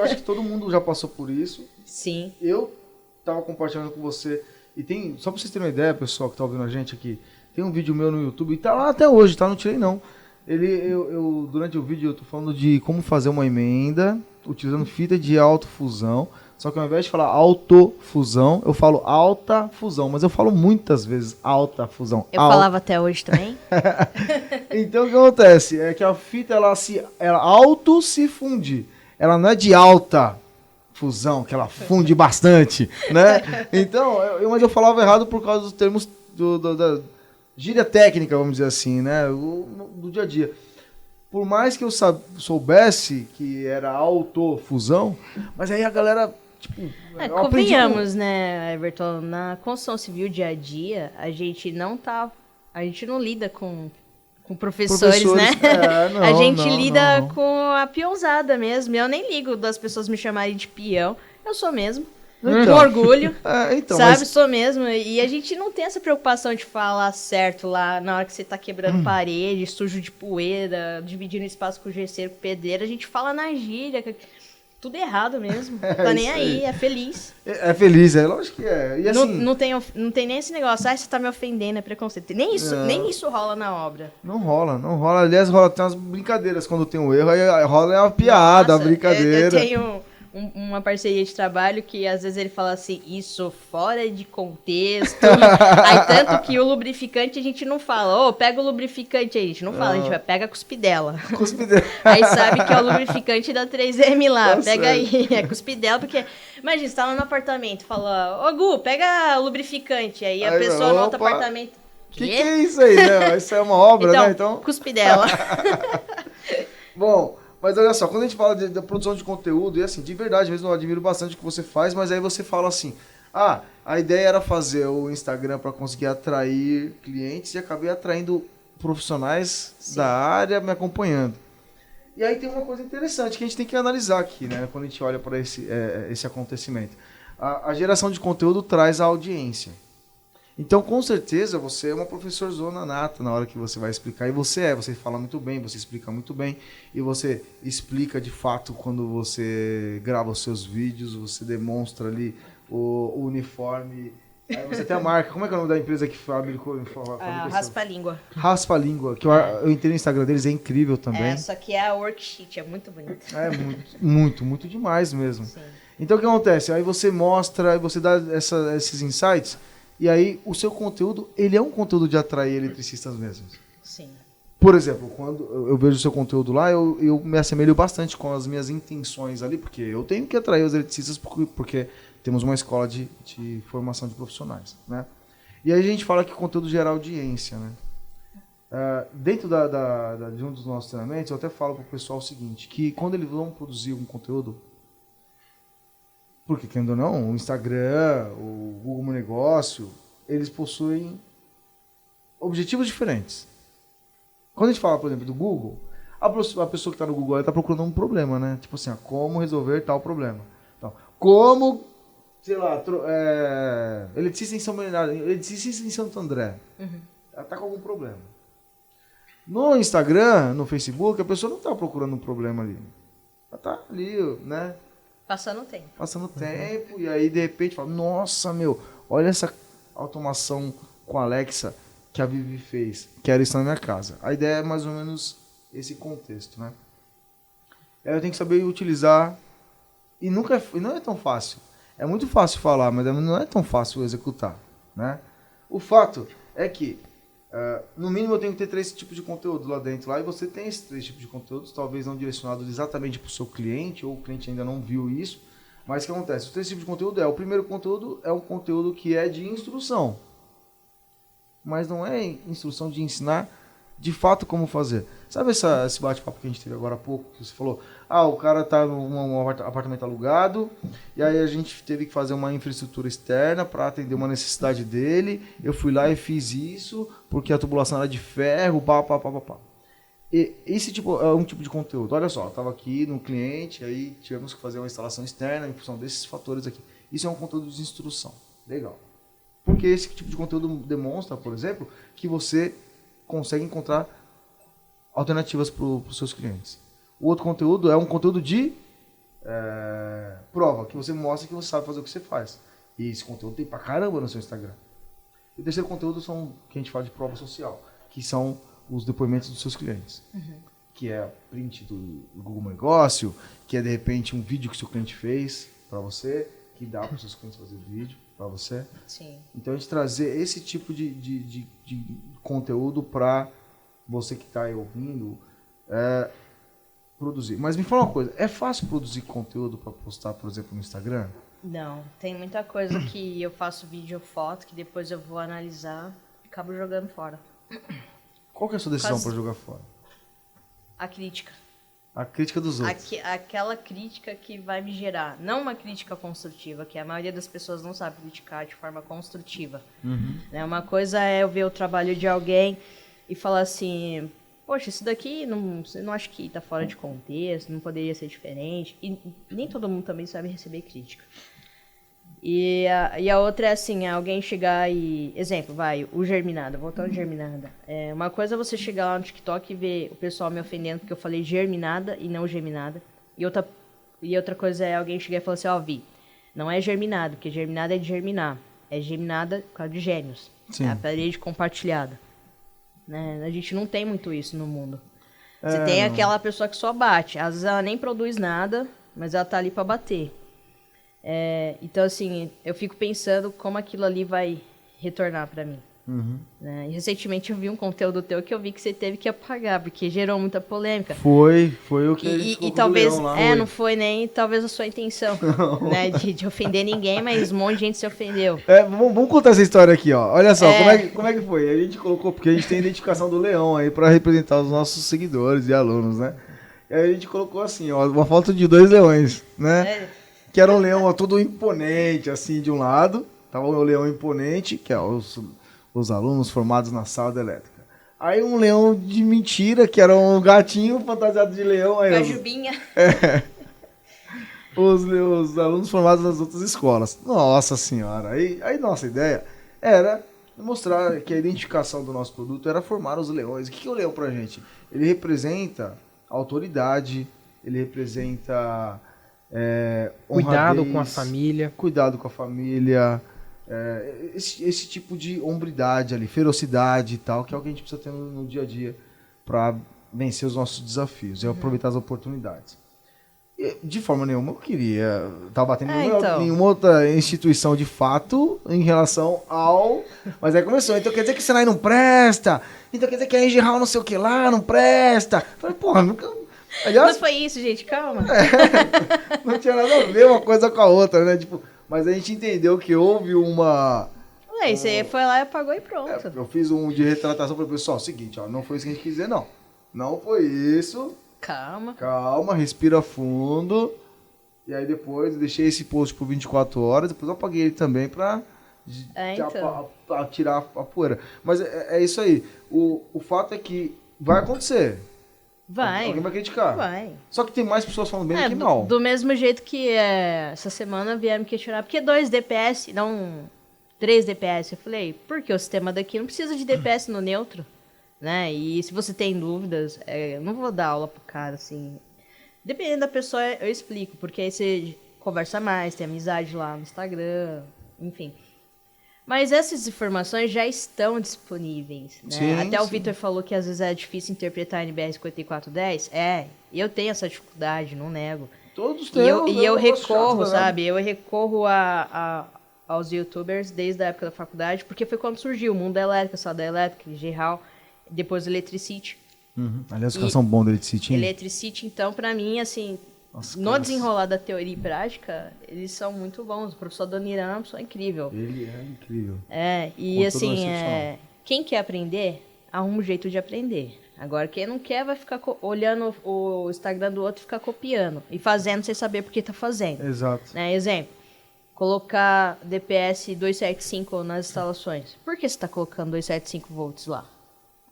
acho que todo mundo já passou por isso. Sim. Eu estava compartilhando com você, e tem, só para vocês terem uma ideia, pessoal que está ouvindo a gente aqui, tem um vídeo meu no YouTube, e tá lá até hoje, tá? Não tirei não. Durante o vídeo eu tô falando de como fazer uma emenda utilizando fita de autofusão. Só que ao invés de falar autofusão, eu falo alta fusão. Mas eu falo muitas vezes alta fusão. Eu falava até hoje também. Então o que acontece? É que a fita, ela auto se funde. Ela não é de alta fusão, que ela funde bastante, né? Então, mas eu falava errado por causa dos termos da gíria técnica, vamos dizer assim, né? Do dia a dia. Por mais que eu soubesse que era autofusão, mas aí a galera, tipo... convenhamos, né, Everton? Na construção civil dia a dia, a gente não lida com professores, né? A gente lida com a peãozada mesmo. Eu nem ligo das pessoas me chamarem de peão. Eu sou mesmo. Com orgulho, sabe? Sou mesmo. E a gente não tem essa preocupação de falar certo lá na hora que você tá quebrando parede, sujo de poeira, dividindo espaço com gesseiro, com pedreiro. A gente fala na gíria, tudo errado mesmo. Tá nem aí, é feliz. É feliz, lógico que é. E assim, não tem nem esse negócio, você tá me ofendendo, é preconceito. Nem isso rola na obra. Não rola. Aliás, tem umas brincadeiras quando tem um erro, aí rola uma piada, uma brincadeira. Eu tenho uma parceria de trabalho que às vezes ele fala assim, isso fora de contexto. Aí tanto que o lubrificante a gente não fala, pega o lubrificante aí, a gente não fala, a gente vai, pega a cuspidela. Aí sabe que é o lubrificante da 3M lá, pega aí, é cuspidela, porque imagina, você tá lá no apartamento, fala, Gu, pega o lubrificante, aí a pessoa no outro apartamento. Que é isso aí, né? Isso é uma obra, então, né? Então, cuspidela. Bom, mas olha só, quando a gente fala da produção de conteúdo, e assim, de verdade mesmo, eu admiro bastante o que você faz, mas aí você fala assim, a ideia era fazer o Instagram para conseguir atrair clientes e acabei atraindo profissionais da área me acompanhando. E aí tem uma coisa interessante que a gente tem que analisar aqui, né, quando a gente olha para esse acontecimento. A geração de conteúdo traz a audiência. Então, com certeza, você é uma professorzona nata na hora que você vai explicar. E você fala muito bem, você explica muito bem. E você explica de fato quando você grava os seus vídeos, você demonstra ali o uniforme. Aí você tem a marca, como é que é o nome da empresa que fabricou? Raspa a Língua. Raspa a Língua, que eu entrei no Instagram deles, é incrível também. Só que é a worksheet, é muito bonito. É muito demais mesmo. Sim. Então, o que acontece? Aí você mostra, você dá esses insights. E aí, o seu conteúdo, ele é um conteúdo de atrair eletricistas mesmos. Sim. Por exemplo, quando eu vejo o seu conteúdo lá, eu me assemelho bastante com as minhas intenções ali, porque eu tenho que atrair os eletricistas porque temos uma escola de formação de profissionais, né? E aí a gente fala que conteúdo gera audiência, né? Dentro de um dos nossos treinamentos, eu até falo para o pessoal o seguinte, que quando eles vão produzir um conteúdo, porque, querendo ou não, o Instagram, o Google Meu Negócio, eles possuem objetivos diferentes. Quando a gente fala, por exemplo, do Google, a pessoa que está no Google está procurando um problema, né? Tipo assim, como resolver tal problema. Então, como, sei lá, eletricista em São Bernardo, eletricista em Santo André. Ela está com algum problema. No Instagram, no Facebook, a pessoa não está procurando um problema ali. Tá ali, né? Passando tempo. Passando tempo, e aí de repente fala, nossa, meu, olha essa automação com a Alexa que a Vivi fez, quero isso na minha casa. A ideia é mais ou menos esse contexto, né? Eu tenho que saber utilizar, e não é tão fácil. É muito fácil falar, mas não é tão fácil executar, né? O fato é que, no mínimo, eu tenho que ter 3 tipos de conteúdo lá dentro, lá, e você tem esses 3 tipos de conteúdos, talvez não direcionados exatamente para o seu cliente, ou o cliente ainda não viu isso, mas o que acontece? Os 3 tipos de conteúdo o primeiro conteúdo é um conteúdo que é de instrução, mas não é instrução de ensinar de fato como fazer. Sabe esse bate-papo que a gente teve agora há pouco, que você falou, o cara tá num apartamento alugado, e aí a gente teve que fazer uma infraestrutura externa para atender uma necessidade dele, eu fui lá e fiz isso, porque a tubulação era de ferro, pá. E esse tipo é um tipo de conteúdo. Olha só, eu estava aqui no cliente, aí tivemos que fazer uma instalação externa em função desses fatores aqui. Isso é um conteúdo de instrução. Legal. Porque esse tipo de conteúdo demonstra, por exemplo, que você consegue encontrar alternativas para os seus clientes. O outro conteúdo é um conteúdo de prova, que você mostra que você sabe fazer o que você faz. E esse conteúdo tem pra caramba no seu Instagram. E o terceiro conteúdo são que a gente fala de prova social, que são os depoimentos dos seus clientes. Que é print do Google Negócio, que é de repente um vídeo que o seu cliente fez para você, que dá para os seus clientes fazer vídeo para você. Sim. Então a gente trazer esse tipo de conteúdo para você que está aí ouvindo produzir. Mas me fala uma coisa, é fácil produzir conteúdo para postar, por exemplo, no Instagram? Não, tem muita coisa que eu faço vídeo ou foto que depois eu vou analisar e acabo jogando fora. Qual que é a sua decisão para jogar fora? A crítica. A crítica dos outros. Aquela crítica que vai me gerar. Não uma crítica construtiva, que a maioria das pessoas não sabe criticar de forma construtiva. Né? Uma coisa é eu ver o trabalho de alguém e falar assim, poxa, isso daqui não acho que está fora de contexto, não poderia ser diferente. E nem todo mundo também sabe receber crítica. E a outra é assim, alguém chegar e... Exemplo, o Germinada, voltando ao Germinada. Uma coisa é você chegar lá no TikTok e ver o pessoal me ofendendo porque eu falei Germinada e não Geminada. E outra coisa é alguém chegar e falar assim, Vi, não é Germinado, porque Germinada é de germinar. É Geminada por causa de gênios. Sim. É a parede compartilhada. Né? A gente não tem muito isso no mundo. Você tem aquela pessoa que só bate. Às vezes ela nem produz nada, mas ela tá ali para bater. Então, assim, eu fico pensando como aquilo ali vai retornar para mim. Né? E recentemente eu vi um conteúdo teu que eu vi que você teve que apagar, porque gerou muita polêmica. Foi o que e talvez, não foi nem talvez a sua intenção, né, de ofender ninguém, mas um monte de gente se ofendeu. Vamos contar essa história aqui, ó. Olha só, como é que foi? A gente colocou, porque a gente tem a identificação do leão aí para representar os nossos seguidores e alunos, né? E aí a gente colocou assim, ó, uma foto de 2 leões, né? Que era um leão todo imponente, assim, de um lado. Tava o leão imponente, que é os alunos formados na sala da elétrica. Aí um leão de mentira, que era um gatinho fantasiado de leão. Aí Cajubinha. Os alunos formados nas outras escolas. Nossa senhora. Aí nossa ideia era mostrar que a identificação do nosso produto era formar os leões. O que é o leão pra gente? Ele representa autoridade, ele representa... cuidado com a família. Cuidado com a família. Esse tipo de hombridade ali, ferocidade e tal, que é o que a gente precisa ter no dia a dia para vencer os nossos desafios e aproveitar as oportunidades. E, de forma nenhuma eu queria estar batendo em nenhuma outra instituição de fato em relação ao... Mas aí começou, então quer dizer que o Senai não presta? Então quer dizer que a Engeral não sei o que lá não presta? Falei, porra, nunca... Aliás, não foi isso, gente, calma. Não tinha nada a ver uma coisa com a outra, né? Tipo, mas a gente entendeu que houve uma... Você foi lá e apagou e pronto. Eu fiz um de retratação para o pessoal. Seguinte, ó, não foi isso que a gente quis dizer, não. Não foi isso. Calma, respira fundo. E aí depois eu deixei esse post por 24 horas. Depois eu apaguei ele também para tirar a poeira. Mas é isso aí. O fato é que vai acontecer. Vai. Alguém vai criticar. Vai. Só que tem mais pessoas falando bem do que mal. Do mesmo jeito que essa semana vieram me questionar. Por que 2 DPS, não 3 DPS? Eu falei, porque o sistema daqui não precisa de DPS no neutro. Né? E se você tem dúvidas, eu não vou dar aula pro cara, assim. Dependendo da pessoa, eu explico, porque aí você conversa mais, tem amizade lá no Instagram, enfim. Mas essas informações já estão disponíveis, né? Sim, até o sim. Vitor falou que às vezes é difícil interpretar a NBR 5410. Eu tenho essa dificuldade, não nego. Todos temos. E eu recorro, sabe? Eu recorro aos youtubers desde a época da faculdade, porque foi quando surgiu o Mundo da Elétrica, Sala da Elétrica, Geral, depois o Electricity. Aliás, os caras são bons do Electricity. Electricity, então, pra mim, assim, no desenrolar da teoria e prática, eles são muito bons. O professor Doniran é uma pessoa incrível. Ele é incrível. E assim, quem quer aprender, arruma um jeito de aprender. Agora, quem não quer vai ficar olhando o Instagram do outro e ficar copiando. E fazendo sem saber por que tá fazendo. Exato. Né? Exemplo, colocar DPS 275 nas instalações. Por que você tá colocando 275 volts lá?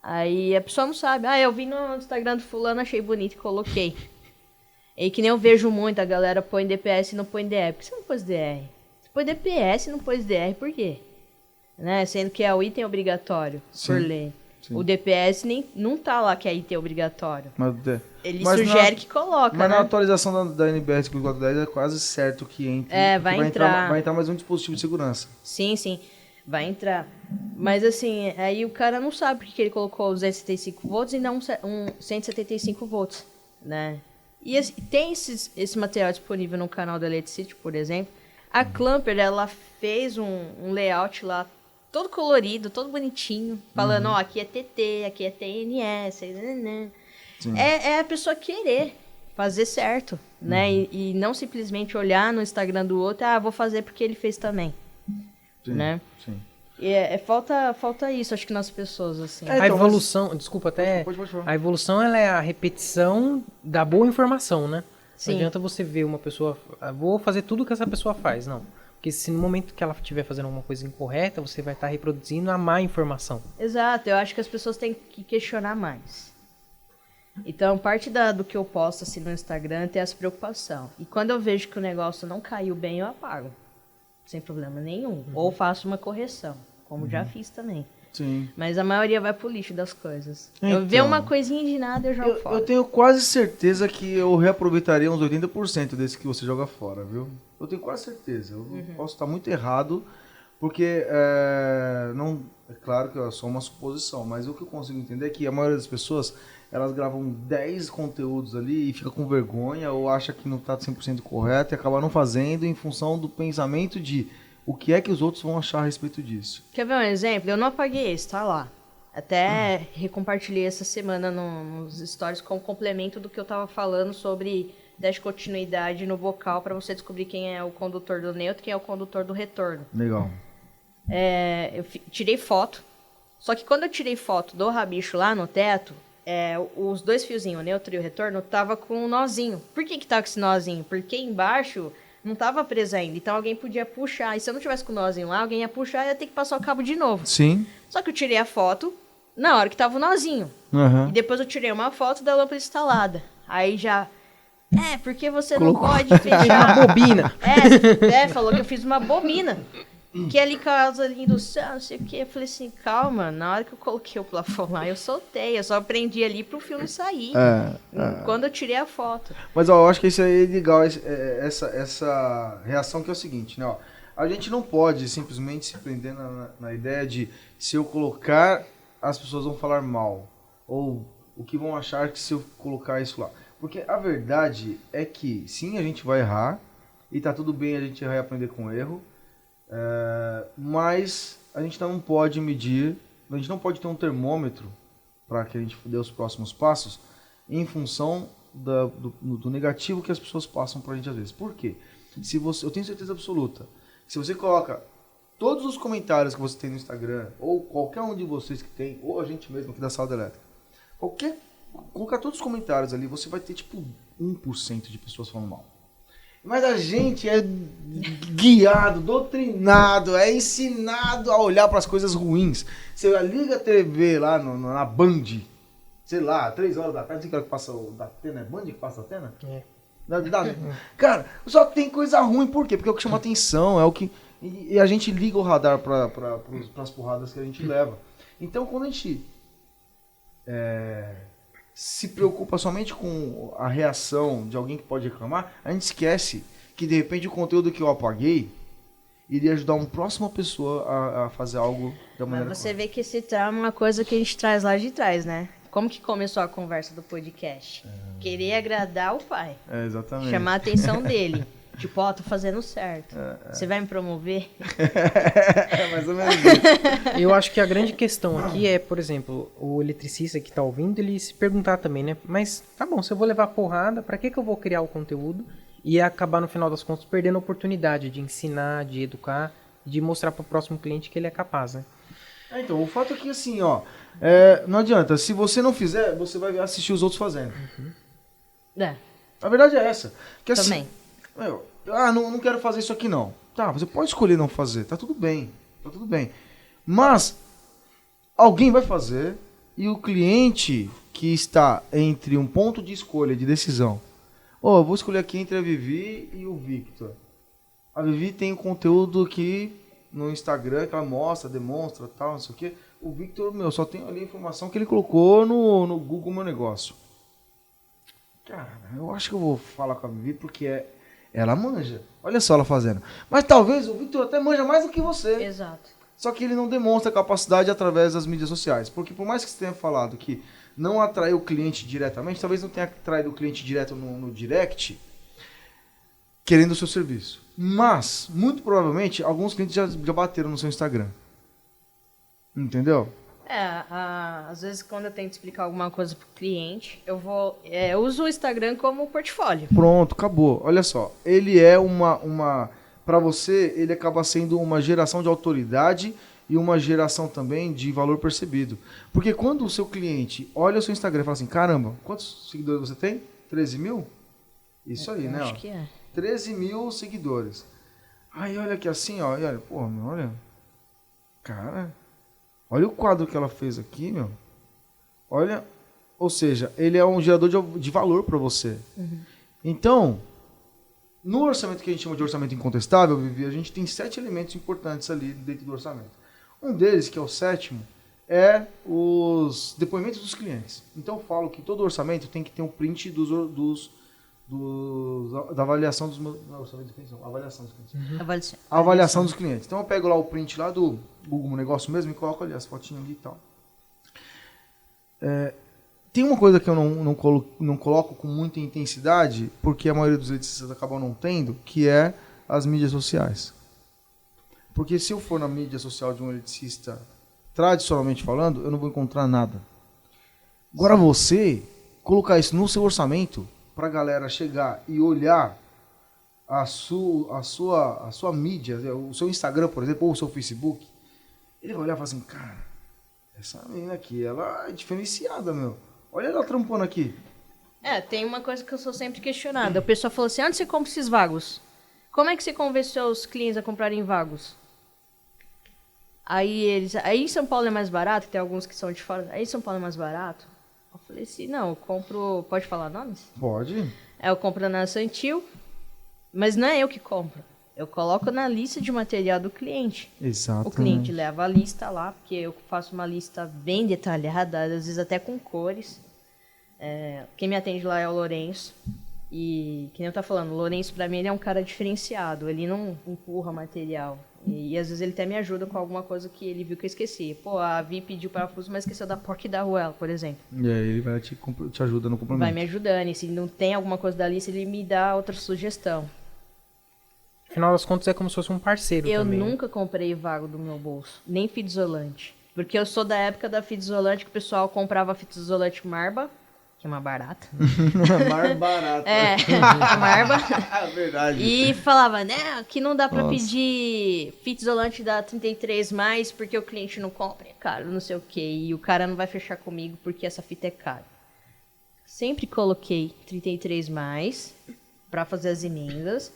Aí a pessoa não sabe. Eu vi no Instagram do fulano, achei bonito e coloquei. E que nem eu vejo muito, a galera põe DPS e não põe DR. Por que você não pôs DR? Você põe DPS e não pôs DR, por quê? Né? Sendo que é o item obrigatório, por lei. Sim. O DPS não tá lá que é item obrigatório. Ele sugere que coloca, mas né? na atualização da NBR 5410 é quase certo que entre. Vai entrar. Vai entrar mais um dispositivo de segurança. Sim, vai entrar. Mas assim, aí o cara não sabe porque ele colocou os 275 volts e não um 175 volts, né? E tem esse material disponível no canal da Electricity, por exemplo. A Clamper, ela fez um layout lá, todo colorido, todo bonitinho, falando, aqui é TT, aqui é TNS, é a pessoa querer fazer certo, né? E não simplesmente olhar no Instagram do outro, vou fazer porque ele fez também, né? Sim. E falta isso, acho que nas pessoas, assim. A evolução, desculpa até, pode falar. A evolução ela é a repetição da boa informação, né? Sim. Não adianta você ver uma pessoa, vou fazer tudo que essa pessoa faz, não. Porque se no momento que ela estiver fazendo alguma coisa incorreta, você vai estar reproduzindo a má informação. Exato, eu acho que as pessoas têm que questionar mais. Então, parte do que eu posto assim, no Instagram tem essa preocupação. E quando eu vejo que o negócio não caiu bem, eu apago. Sem problema nenhum. Ou faço uma correção, como já fiz também. Sim. Mas a maioria vai pro lixo das coisas. Eu ver uma coisinha de nada, eu jogo fora. Eu tenho quase certeza que eu reaproveitaria uns 80% desse que você joga fora, viu? Eu tenho quase certeza. Eu posso estar muito errado, porque não, é claro que é só uma suposição, mas o que eu consigo entender é que a maioria das pessoas, elas gravam 10 conteúdos ali e fica com vergonha ou acha que não está 100% correto e acaba não fazendo em função do pensamento de o que é que os outros vão achar a respeito disso. Quer ver um exemplo? Eu não apaguei esse, tá lá. Até recompartilhei essa semana nos stories como complemento do que eu tava falando sobre descontinuidade no vocal para você descobrir quem é o condutor do neutro e quem é o condutor do retorno. Legal. Eu tirei foto, só que quando eu tirei foto do rabicho lá no teto, os dois fiozinhos, o neutro e o retorno, tava com um nozinho. Por que tava com esse nozinho? Porque embaixo não tava preso ainda, então alguém podia puxar. E se eu não tivesse com o nozinho lá, alguém ia puxar e ia ter que passar o cabo de novo. Sim. Só que eu tirei a foto na hora que tava o nozinho. E depois eu tirei uma foto da lâmpada instalada. Aí já... porque você não pode fechar... uma bobina. Falou que eu fiz uma bobina. Que ali causa ali indução, não sei o que. Eu falei assim, calma, na hora que eu coloquei o plafond lá, eu soltei. Eu só prendi ali pro filme sair. Quando eu tirei a foto. Mas ó, eu acho que isso aí é legal, essa reação que é o seguinte, né? Ó, a gente não pode simplesmente se prender na ideia de se eu colocar, as pessoas vão falar mal. Ou o que vão achar que se eu colocar isso lá. Porque a verdade é que sim, a gente vai errar. E tá tudo bem a gente errar e aprender com o erro. Mas a gente não pode medir, a gente não pode ter um termômetro para que a gente dê os próximos passos em função do negativo que as pessoas passam para a gente às vezes. Por quê? Eu tenho certeza absoluta que se você coloca todos os comentários que você tem no Instagram, ou qualquer um de vocês que tem, ou a gente mesmo aqui da Sala da Elétrica, colocar todos os comentários ali, você vai ter tipo 1% de pessoas falando mal. Mas a gente é guiado, doutrinado, é ensinado a olhar para as coisas ruins. Você liga a TV lá na Band, sei lá, 3 horas da tarde, não sei que hora que passa o da Atena, é Band que passa a Atena? Cara, só tem coisa ruim, por quê? Porque é o que chama atenção, é o que... E a gente liga o radar para as porradas que a gente leva. Então, quando a gente se preocupa somente com a reação de alguém que pode reclamar, a gente esquece que de repente o conteúdo que eu apaguei iria ajudar uma próxima pessoa a fazer algo da maneira Mas você vê que esse trauma é uma coisa que a gente traz lá de trás, né? Como que começou a conversa do podcast? Querer agradar o pai. Exatamente. Chamar a atenção dele. Tipo, ó, tô fazendo certo. Você vai me promover? Mais ou menos isso. Eu acho que a grande questão aqui é, por exemplo, o eletricista que tá ouvindo, ele se perguntar também, né? Mas tá bom, se eu vou levar porrada, pra que eu vou criar o conteúdo e acabar, no final das contas, perdendo a oportunidade de ensinar, de educar, de mostrar pro próximo cliente que ele é capaz, né? Então, o fato é que assim, ó, não adianta. Se você não fizer, você vai assistir os outros fazendo. A verdade é essa. Que assim, Também. Não quero fazer isso aqui não. Tá, você pode escolher não fazer. Tá tudo bem. Tá tudo bem. Mas alguém vai fazer e o cliente que está entre um ponto de escolha, de decisão. Eu vou escolher aqui entre a Vivi e o Victor. A Vivi tem o conteúdo que no Instagram que ela mostra, demonstra, tal, não sei o quê. O Victor, só tem ali a informação que ele colocou no Google Meu Negócio. Cara, eu acho que eu vou falar com a Vivi porque ela manja. Olha só ela fazendo. Mas talvez o Victor até manja mais do que você. Exato. Só que ele não demonstra capacidade através das mídias sociais. Porque por mais que você tenha falado que não atraiu o cliente diretamente, talvez não tenha atraído o cliente direto no direct, querendo o seu serviço. Mas, muito provavelmente, alguns clientes já bateram no seu Instagram. Entendeu? Às vezes quando eu tento explicar alguma coisa pro cliente, eu uso o Instagram como portfólio. Pronto, acabou. Olha só, ele é para você, ele acaba sendo uma geração de autoridade e uma geração também de valor percebido. Porque quando o seu cliente olha o seu Instagram e fala assim, caramba, quantos seguidores você tem? 13 mil? Isso aí, né? Acho que é. 13 mil seguidores. Aí olha aqui assim, ó, e olha, pô, olha, cara, olha o quadro que ela fez aqui, meu. Olha, ou seja, ele é um gerador de valor para você. Uhum. Então, no orçamento que a gente chama de orçamento incontestável, Vivi, a gente tem 7 elementos importantes ali dentro do orçamento. Um deles, que é o 7º, é os depoimentos dos clientes. Então eu falo que todo orçamento tem que ter um print da avaliação dos avaliação dos clientes. Uhum. Avaliação dos clientes. Então eu pego lá o print lá do Google Negócio mesmo e coloco ali as fotinhas ali e tal. Tem uma coisa que eu não coloco com muita intensidade, porque a maioria dos eletricistas acabam não tendo, que é as mídias sociais. Porque se eu for na mídia social de um eletricista, tradicionalmente falando, eu não vou encontrar nada. Agora você colocar isso no seu orçamento, para a galera chegar e olhar a sua mídia, o seu Instagram, por exemplo, ou o seu Facebook, ele vai olhar e falar assim, cara, essa menina aqui, ela é diferenciada, meu. Olha ela trampando aqui. Tem uma coisa que eu sou sempre questionada. O pessoal falou assim, onde você compra esses vagos? Como é que você convenceu os clientes a comprarem vagos? Aí em São Paulo é mais barato, tem alguns que são de fora. Aí em São Paulo é mais barato? Eu falei assim, não, eu compro... Pode falar nomes? Pode. Eu compro na Santil, mas não é eu que compro. Eu coloco na lista de material do cliente. Exato. O cliente leva a lista lá, porque eu faço uma lista bem detalhada, às vezes até com cores. Quem me atende lá é o Lourenço. E, que nem eu tô falando, o Lourenço pra mim ele é um cara diferenciado. Ele não empurra material. E às vezes ele até me ajuda com alguma coisa que ele viu que eu esqueci. Pô, a Vi pediu parafuso, mas esqueceu da porca e da arruela, por exemplo. E aí ele vai te ajuda no complemento. Vai me ajudando. E se não tem alguma coisa da lista, ele me dá outra sugestão. Afinal das contas, é como se fosse um parceiro também. Eu nunca comprei vago do meu bolso, nem fita isolante. Porque eu sou da época da fita isolante, que o pessoal comprava fita isolante Marba, que é uma barata. Mais barata. Marba. Verdade. E falava, né, que não dá pra pedir fita isolante da 33+, porque o cliente não compra, é caro, não sei o quê. E o cara não vai fechar comigo porque essa fita é cara. Sempre coloquei 33+, pra fazer as emendas,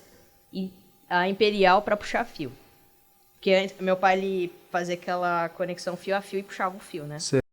e a Imperial para puxar fio. Porque meu pai ele fazia aquela conexão fio a fio e puxava o fio, né?